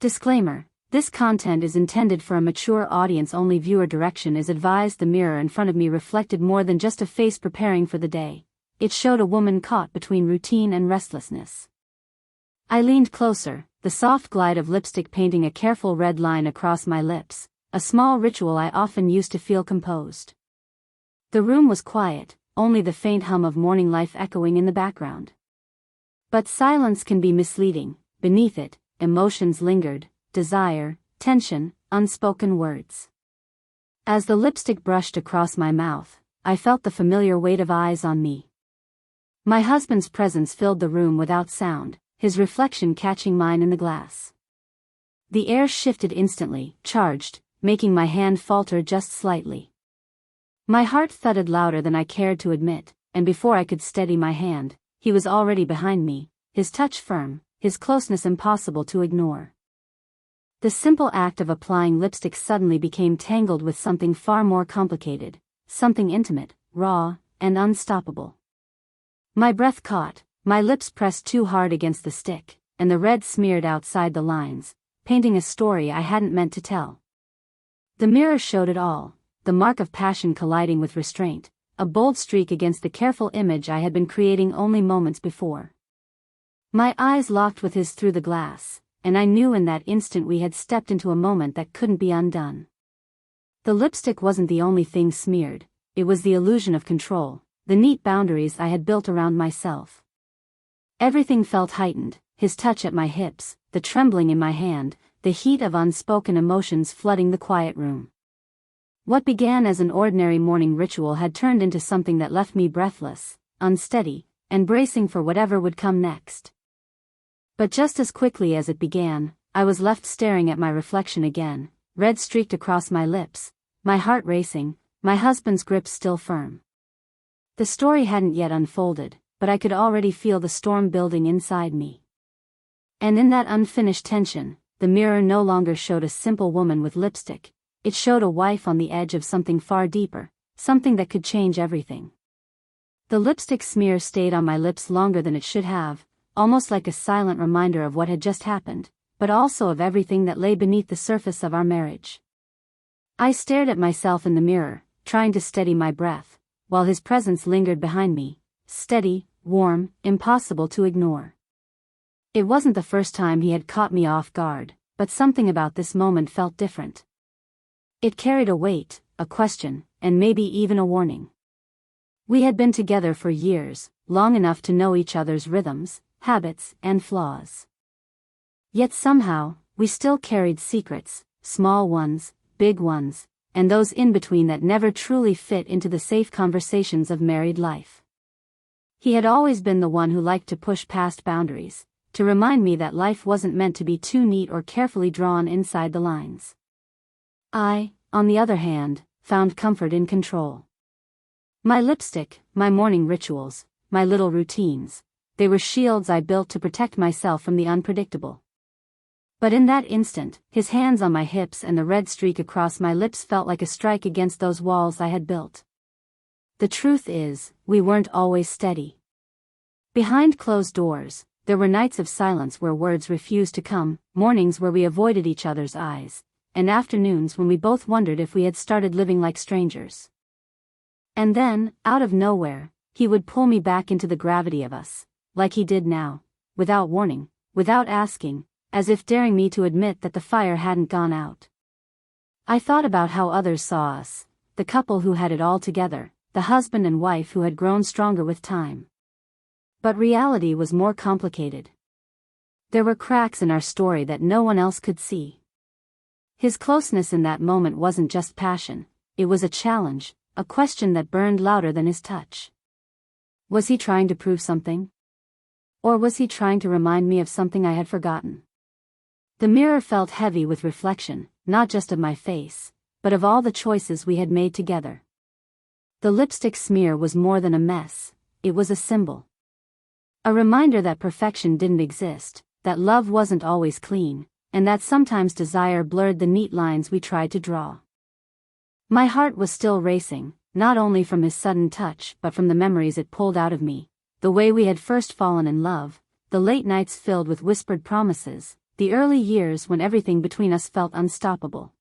Disclaimer: this content is intended for a mature audience only. Viewer direction is advised. The mirror in front of me reflected more than just a face preparing for the day. It showed a woman caught between routine and restlessness. I leaned closer, the soft glide of lipstick painting a careful red line across my lips, a small ritual I often used to feel composed. The room was quiet, only the faint hum of morning life echoing in the background. But silence can be misleading. Beneath it, emotions lingered: desire, tension, unspoken words. As the lipstick brushed across my mouth, I felt the familiar weight of eyes on me. My husband's presence filled the room without sound, his reflection catching mine in the glass. The air shifted instantly, charged, making my hand falter just slightly. My heart thudded louder than I cared to admit, and before I could steady my hand, he was already behind me, his touch firm, his closeness impossible to ignore. The simple act of applying lipstick suddenly became tangled with something far more complicated, something intimate, raw, and unstoppable. My breath caught, my lips pressed too hard against the stick, and the red smeared outside the lines, painting a story I hadn't meant to tell. The mirror showed it all, the mark of passion colliding with restraint, a bold streak against the careful image I had been creating only moments before. My eyes locked with his through the glass, and I knew in that instant we had stepped into a moment that couldn't be undone. The lipstick wasn't the only thing smeared, it was the illusion of control, the neat boundaries I had built around myself. Everything felt heightened, his touch at my hips, the trembling in my hand, the heat of unspoken emotions flooding the quiet room. What began as an ordinary morning ritual had turned into something that left me breathless, unsteady, and bracing for whatever would come next. But just as quickly as it began, I was left staring at my reflection again, red streaked across my lips, my heart racing, my husband's grip still firm. The story hadn't yet unfolded, but I could already feel the storm building inside me. And in that unfinished tension, the mirror no longer showed a simple woman with lipstick, it showed a wife on the edge of something far deeper, something that could change everything. The lipstick smear stayed on my lips longer than it should have, almost like a silent reminder of what had just happened, but also of everything that lay beneath the surface of our marriage. I stared at myself in the mirror, trying to steady my breath, while his presence lingered behind me, steady, warm, impossible to ignore. It wasn't the first time he had caught me off guard, but something about this moment felt different. It carried a weight, a question, and maybe even a warning. We had been together for years, long enough to know each other's rhythms, habits, and flaws. Yet somehow, we still carried secrets, small ones, big ones, and those in between that never truly fit into the safe conversations of married life. He had always been the one who liked to push past boundaries, to remind me that life wasn't meant to be too neat or carefully drawn inside the lines. I, on the other hand, found comfort in control. My lipstick, my morning rituals, my little routines, they were shields I built to protect myself from the unpredictable. But in that instant, his hands on my hips and the red streak across my lips felt like a strike against those walls I had built. The truth is, we weren't always steady. Behind closed doors, there were nights of silence where words refused to come, mornings where we avoided each other's eyes, and afternoons when we both wondered if we had started living like strangers. And then, out of nowhere, he would pull me back into the gravity of us, like he did now, without warning, without asking, as if daring me to admit that the fire hadn't gone out. I thought about how others saw us, the couple who had it all together, the husband and wife who had grown stronger with time. But reality was more complicated. There were cracks in our story that no one else could see. His closeness in that moment wasn't just passion, it was a challenge, a question that burned louder than his touch. Was he trying to prove something? Or was he trying to remind me of something I had forgotten? The mirror felt heavy with reflection, not just of my face, but of all the choices we had made together. The lipstick smear was more than a mess, it was a symbol. A reminder that perfection didn't exist, that love wasn't always clean, and that sometimes desire blurred the neat lines we tried to draw. My heart was still racing, not only from his sudden touch but from the memories it pulled out of me, the way we had first fallen in love, the late nights filled with whispered promises, the early years when everything between us felt unstoppable.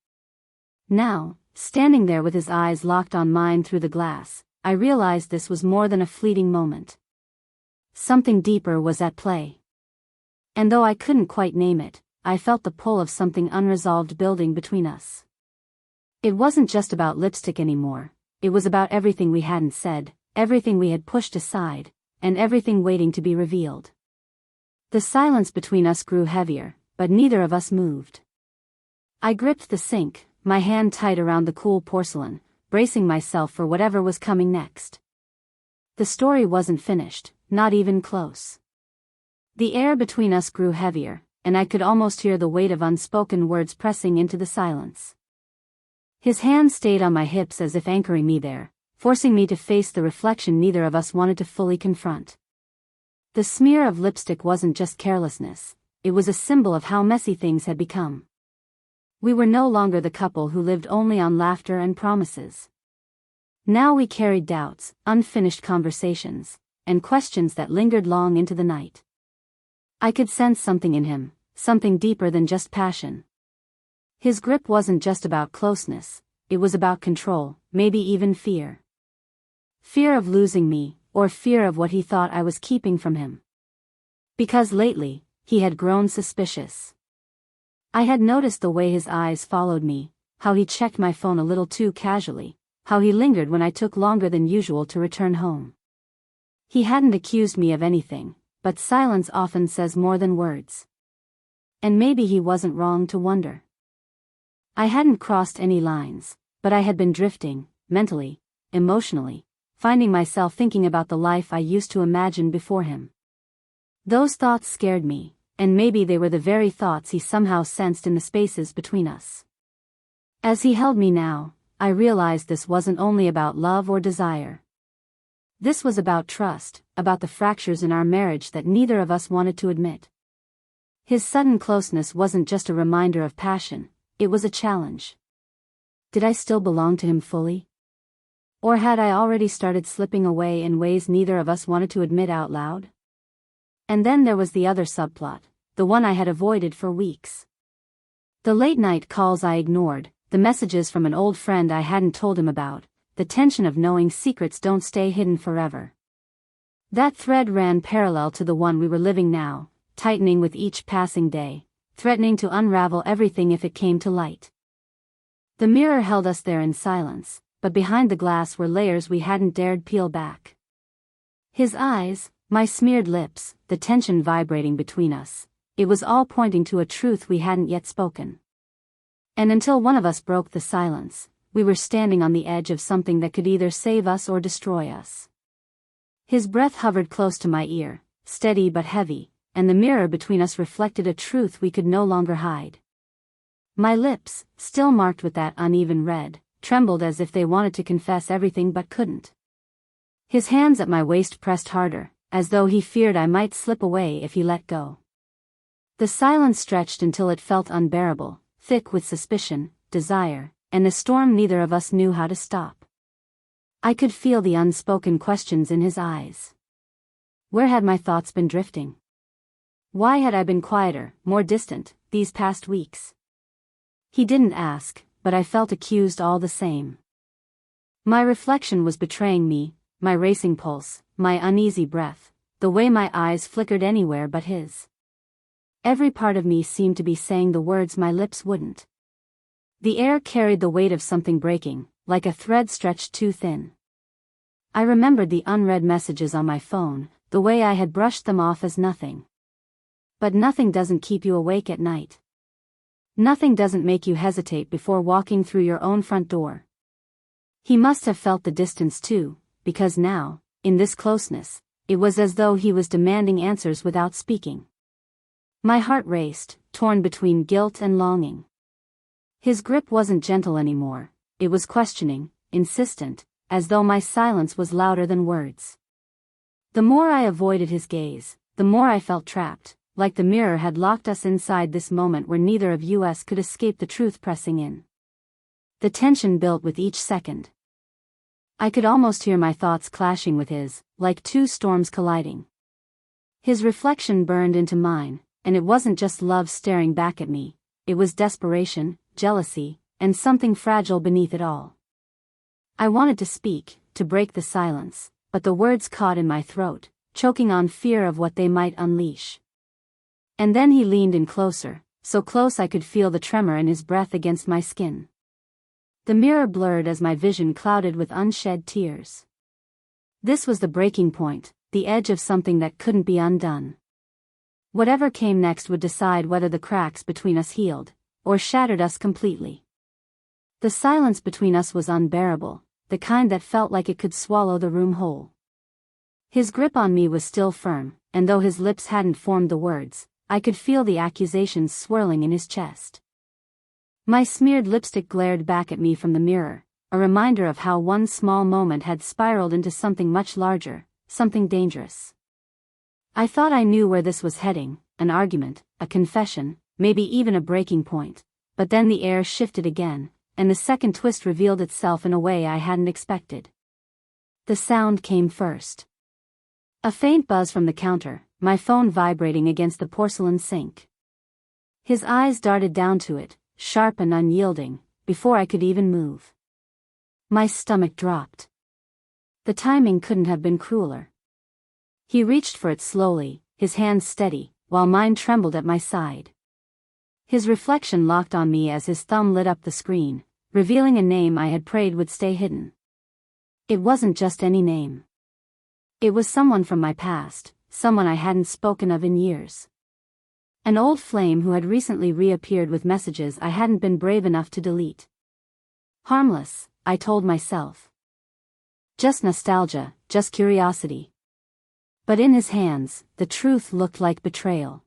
Now, standing there with his eyes locked on mine through the glass, I realized this was more than a fleeting moment. Something deeper was at play. And though I couldn't quite name it, I felt the pull of something unresolved building between us. It wasn't just about lipstick anymore, it was about everything we hadn't said, everything we had pushed aside, and everything waiting to be revealed. The silence between us grew heavier, but neither of us moved. I gripped the sink, my hand tight around the cool porcelain, bracing myself for whatever was coming next. The story wasn't finished, not even close. The air between us grew heavier, and I could almost hear the weight of unspoken words pressing into the silence. His hand stayed on my hips as if anchoring me there, forcing me to face the reflection neither of us wanted to fully confront. The smear of lipstick wasn't just carelessness, it was a symbol of how messy things had become. We were no longer the couple who lived only on laughter and promises. Now we carried doubts, unfinished conversations, and questions that lingered long into the night. I could sense something in him, something deeper than just passion. His grip wasn't just about closeness, it was about control, maybe even fear. Fear of losing me, or fear of what he thought I was keeping from him. Because lately, he had grown suspicious. I had noticed the way his eyes followed me, how he checked my phone a little too casually, how he lingered when I took longer than usual to return home. He hadn't accused me of anything, but silence often says more than words. And maybe he wasn't wrong to wonder. I hadn't crossed any lines, but I had been drifting, mentally, emotionally, finding myself thinking about the life I used to imagine before him. Those thoughts scared me, and maybe they were the very thoughts he somehow sensed in the spaces between us. As he held me now, I realized this wasn't only about love or desire. This was about trust, about the fractures in our marriage that neither of us wanted to admit. His sudden closeness wasn't just a reminder of passion, it was a challenge. Did I still belong to him fully? Or had I already started slipping away in ways neither of us wanted to admit out loud? And then there was the other subplot, the one I had avoided for weeks. The late-night calls I ignored, the messages from an old friend I hadn't told him about, the tension of knowing secrets don't stay hidden forever. That thread ran parallel to the one we were living now, tightening with each passing day, threatening to unravel everything if it came to light. The mirror held us there in silence, but behind the glass were layers we hadn't dared peel back. His eyes, my smeared lips, the tension vibrating between us, it was all pointing to a truth we hadn't yet spoken. And until one of us broke the silence, we were standing on the edge of something that could either save us or destroy us. His breath hovered close to my ear, steady but heavy, and the mirror between us reflected a truth we could no longer hide. My lips, still marked with that uneven red, trembled as if they wanted to confess everything but couldn't. His hands at my waist pressed harder, as though he feared I might slip away if he let go. The silence stretched until it felt unbearable, thick with suspicion, desire, and the storm neither of us knew how to stop. I could feel the unspoken questions in his eyes. Where had my thoughts been drifting? Why had I been quieter, more distant, these past weeks? He didn't ask, but I felt accused all the same. My reflection was betraying me, my racing pulse, my uneasy breath, the way my eyes flickered anywhere but his. Every part of me seemed to be saying the words my lips wouldn't. The air carried the weight of something breaking, like a thread stretched too thin. I remembered the unread messages on my phone, the way I had brushed them off as nothing. But nothing doesn't keep you awake at night. Nothing doesn't make you hesitate before walking through your own front door. He must have felt the distance too, because now, in this closeness, it was as though he was demanding answers without speaking. My heart raced, torn between guilt and longing. His grip wasn't gentle anymore, it was questioning, insistent, as though my silence was louder than words. The more I avoided his gaze, the more I felt trapped, like the mirror had locked us inside this moment where neither of us could escape the truth pressing in. The tension built with each second. I could almost hear my thoughts clashing with his, like two storms colliding. His reflection burned into mine, and it wasn't just love staring back at me, it was desperation, jealousy, and something fragile beneath it all. I wanted to speak, to break the silence, but the words caught in my throat, choking on fear of what they might unleash. And then he leaned in closer, so close I could feel the tremor in his breath against my skin. The mirror blurred as my vision clouded with unshed tears. This was the breaking point, the edge of something that couldn't be undone. Whatever came next would decide whether the cracks between us healed, or shattered us completely. The silence between us was unbearable, the kind that felt like it could swallow the room whole. His grip on me was still firm, and though his lips hadn't formed the words, I could feel the accusations swirling in his chest. My smeared lipstick glared back at me from the mirror, a reminder of how one small moment had spiraled into something much larger, something dangerous. I thought I knew where this was heading, an argument, a confession, maybe even a breaking point, but then the air shifted again, and the second twist revealed itself in a way I hadn't expected. The sound came first. A faint buzz from the counter, my phone vibrating against the porcelain sink. His eyes darted down to it, sharp and unyielding, before I could even move. My stomach dropped. The timing couldn't have been crueler. He reached for it slowly, his hands steady, while mine trembled at my side. His reflection locked on me as his thumb lit up the screen, revealing a name I had prayed would stay hidden. It wasn't just any name. It was someone from my past, someone I hadn't spoken of in years. An old flame who had recently reappeared with messages I hadn't been brave enough to delete. Harmless, I told myself. Just nostalgia, just curiosity. But in his hands, the truth looked like betrayal.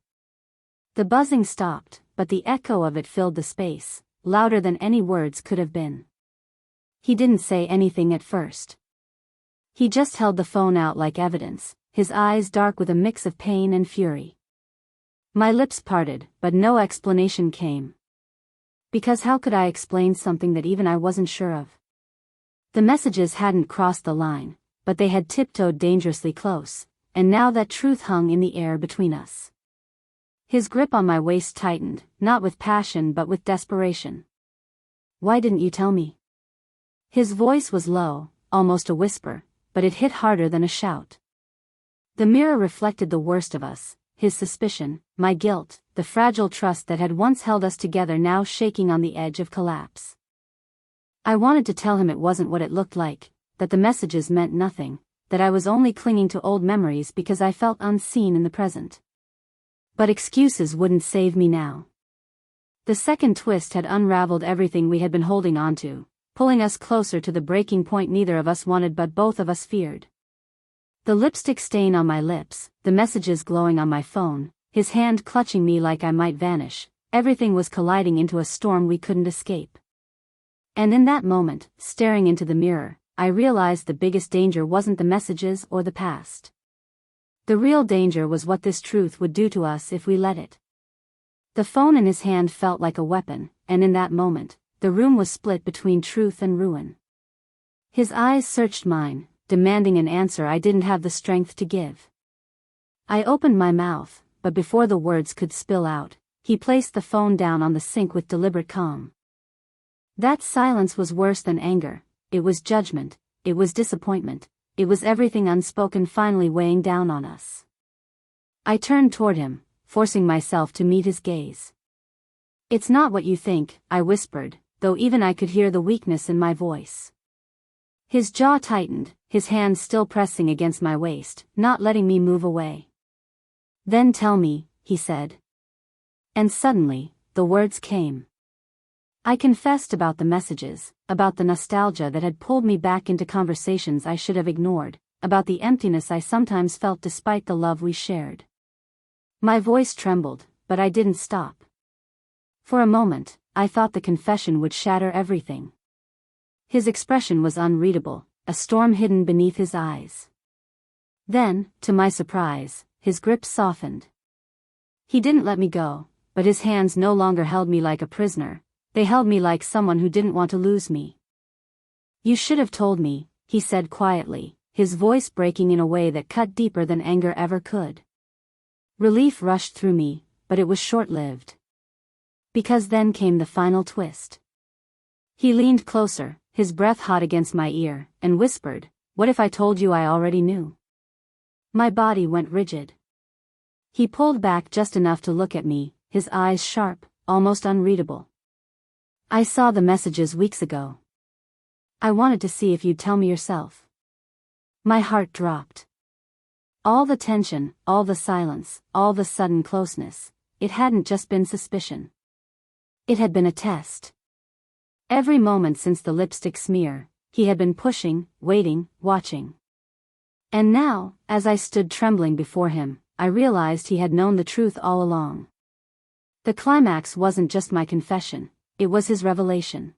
The buzzing stopped, but the echo of it filled the space, louder than any words could have been. He didn't say anything at first. He just held the phone out like evidence, his eyes dark with a mix of pain and fury. My lips parted, but no explanation came. Because how could I explain something that even I wasn't sure of? The messages hadn't crossed the line, but they had tiptoed dangerously close, and now that truth hung in the air between us. His grip on my waist tightened, not with passion but with desperation. Why didn't you tell me? His voice was low, almost a whisper, but it hit harder than a shout. The mirror reflected the worst of us, his suspicion, my guilt, the fragile trust that had once held us together now shaking on the edge of collapse. I wanted to tell him it wasn't what it looked like, that the messages meant nothing, that I was only clinging to old memories because I felt unseen in the present. But excuses wouldn't save me now. The second twist had unraveled everything we had been holding on to, pulling us closer to the breaking point neither of us wanted but both of us feared. The lipstick stain on my lips, the messages glowing on my phone, his hand clutching me like I might vanish, everything was colliding into a storm we couldn't escape. And in that moment, staring into the mirror, I realized the biggest danger wasn't the messages or the past. The real danger was what this truth would do to us if we let it. The phone in his hand felt like a weapon, and in that moment, the room was split between truth and ruin. His eyes searched mine, demanding an answer I didn't have the strength to give. I opened my mouth, but before the words could spill out, he placed the phone down on the sink with deliberate calm. That silence was worse than anger, it was judgment, it was disappointment, it was everything unspoken finally weighing down on us. I turned toward him, forcing myself to meet his gaze. "It's not what you think," I whispered, though even I could hear the weakness in my voice. His jaw tightened, his hands still pressing against my waist, not letting me move away. "Then tell me," he said. And suddenly, the words came. I confessed about the messages, about the nostalgia that had pulled me back into conversations I should have ignored, about the emptiness I sometimes felt despite the love we shared. My voice trembled, but I didn't stop. For a moment, I thought the confession would shatter everything. His expression was unreadable, a storm hidden beneath his eyes. Then, to my surprise, his grip softened. He didn't let me go, but his hands no longer held me like a prisoner, they held me like someone who didn't want to lose me. "You should have told me," he said quietly, his voice breaking in a way that cut deeper than anger ever could. Relief rushed through me, but it was short-lived. Because then came the final twist. He leaned closer, his breath hot against my ear, and whispered, "What if I told you I already knew?" My body went rigid. He pulled back just enough to look at me, his eyes sharp, almost unreadable. "I saw the messages weeks ago. I wanted to see if you'd tell me yourself." My heart dropped. All the tension, all the silence, all the sudden closeness, it hadn't just been suspicion. It had been a test. Every moment since the lipstick smear, he had been pushing, waiting, watching. And now, as I stood trembling before him, I realized he had known the truth all along. The climax wasn't just my confession, it was his revelation.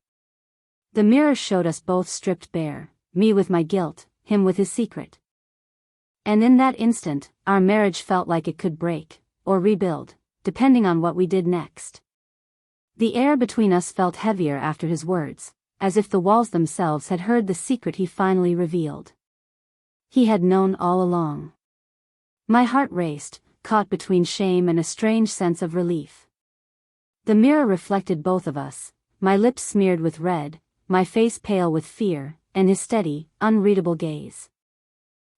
The mirror showed us both stripped bare, me with my guilt, him with his secret. And in that instant, our marriage felt like it could break, or rebuild, depending on what we did next. The air between us felt heavier after his words, as if the walls themselves had heard the secret he finally revealed. He had known all along. My heart raced, caught between shame and a strange sense of relief. The mirror reflected both of us, my lips smeared with red, my face pale with fear, and his steady, unreadable gaze.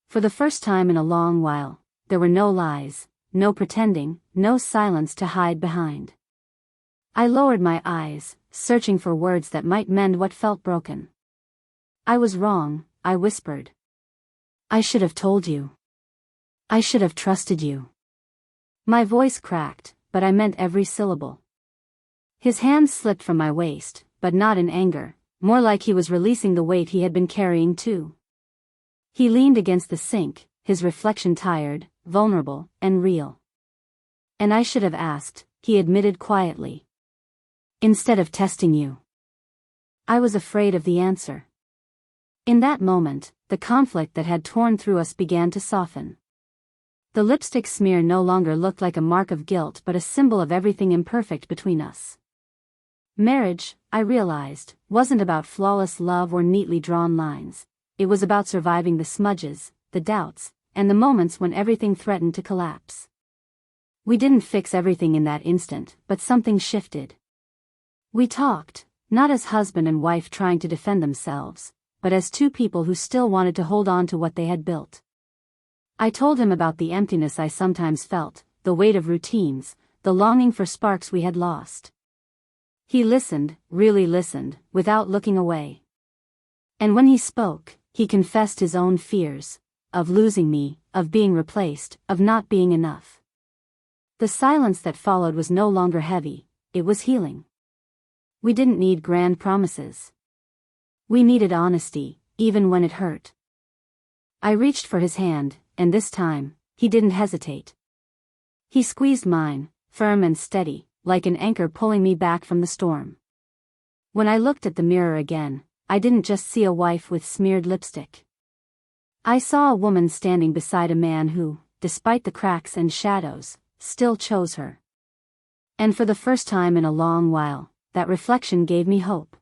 For the first time in a long while, there were no lies, no pretending, no silence to hide behind. I lowered my eyes, searching for words that might mend what felt broken. "I was wrong," I whispered. "I should have told you. I should have trusted you." My voice cracked, but I meant every syllable. His hands slipped from my waist, but not in anger, more like he was releasing the weight he had been carrying too. He leaned against the sink, his reflection tired, vulnerable, and real. "And I should have asked," he admitted quietly. "Instead of testing you." I was afraid of the answer. In that moment, the conflict that had torn through us began to soften. The lipstick smear no longer looked like a mark of guilt but a symbol of everything imperfect between us. Marriage, I realized, wasn't about flawless love or neatly drawn lines. It was about surviving the smudges, the doubts, and the moments when everything threatened to collapse. We didn't fix everything in that instant, but something shifted. We talked, not as husband and wife trying to defend themselves, but as two people who still wanted to hold on to what they had built. I told him about the emptiness I sometimes felt, the weight of routines, the longing for sparks we had lost. He listened, really listened, without looking away. And when he spoke, he confessed his own fears, of losing me, of being replaced, of not being enough. The silence that followed was no longer heavy, it was healing. We didn't need grand promises. We needed honesty, even when it hurt. I reached for his hand, and this time, he didn't hesitate. He squeezed mine, firm and steady, like an anchor pulling me back from the storm. When I looked at the mirror again, I didn't just see a wife with smeared lipstick. I saw a woman standing beside a man who, despite the cracks and shadows, still chose her. And for the first time in a long while, that reflection gave me hope.